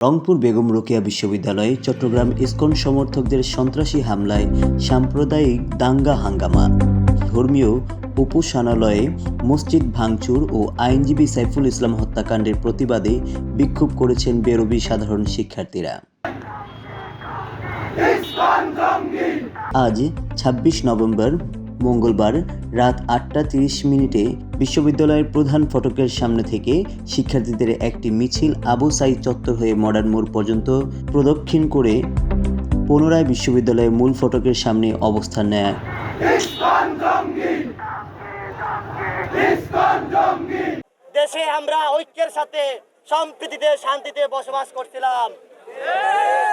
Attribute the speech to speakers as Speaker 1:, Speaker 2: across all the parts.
Speaker 1: রংপুর বেগম রোকেয়া বিশ্ববিদ্যালয়ে চট্টগ্রাম ইসকন সমর্থকদের সন্ত্রাসী হামলায় সাম্প্রদায়িক দাঙ্গা হাঙ্গামা, ধর্মীয় উপাসনালয়ে মসজিদ ভাঙচুর ও আইনজীবী সাইফুল ইসলাম হত্যাকাণ্ডের প্রতিবাদে বিক্ষোভ করেছেন বেরোবি সাধারণ শিক্ষার্থীরা। আজ ২৬ নভেম্বর মঙ্গলবার রাত ৮টা ৩০ বিশ্ববিদ্যালয়ের প্রধান ফটকের সামনে থেকে শিক্ষার্থীদের একটি মিছিল আবু সাঈদ চত্বর হয়ে মডার্ন মোড় পর্যন্ত প্রদক্ষিণ করে পুনরায় বিশ্ববিদ্যালয়ের মূল ফটকের সামনে অবস্থান নেয়।
Speaker 2: দেশে আমরা ঐক্যের সাথে সম্প্রীতিতে শান্তিতে বসবাস করছিলাম,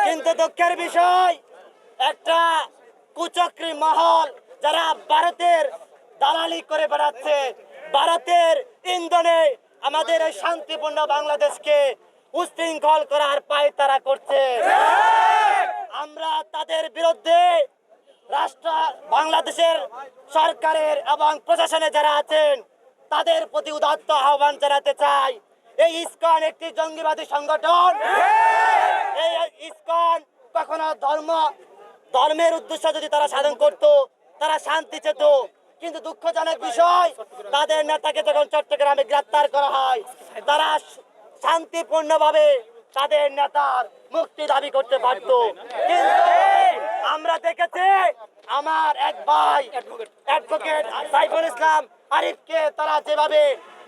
Speaker 2: কিন্তু দুঃখের বিষয় একটা কুচক্রী মহল যারা ভারতের দালালি করে বেড়াচ্ছে, ভারতের ইন্ধনে আমাদের এই শান্তিপূর্ণ বাংলাদেশকে উশৃঙ্খল করার পায়তারা করছে। আমরা তাদের বিরুদ্ধে রাষ্ট্র বাংলাদেশের সরকারের এবং প্রশাসনে যারা আছেন তাদের প্রতি উদাত্ত আহ্বান জানাতে চাই। এই ইসকন একটি জঙ্গিবাদী সংগঠন। এই ইসকন কখনো ধর্মের উদ্দেশ্য যদি তারা সাধন করত, তারা শান্তি চেত, কিন্তু দুঃখজনক বিষয় তাদের নেতাকে যখন চট্টগ্রামে গ্রেপ্তার করা হয়, তারা শান্তিপূর্ণভাবে তাদের নেতার মুক্তি দাবি করতে পারত। কিন্তু আমরা দেখেছি আমার এক ভাই অ্যাডভোকেট সাইফুল ইসলাম আরিফকে তারা যেভাবে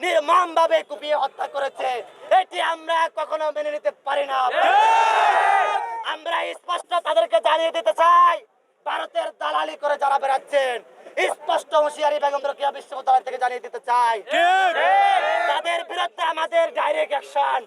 Speaker 2: নির্মমভাবে কুপিয়ে হত্যা করেছে, এটি আমরা কখনো মেনে নিতে পারি না। আমরা স্পষ্ট তাদেরকে জানিয়ে দিতে চাই, ভারতের দালালি করে যারা বেড়াচ্ছেন, স্পষ্ট হুঁশিয়ারি বেগম রোকেয়া বিশ্ববিদ্যালয় থেকে জানিয়ে দিতে চাই, তাদের বিরুদ্ধে আমাদের ডাইরেক্ট অ্যাকশন।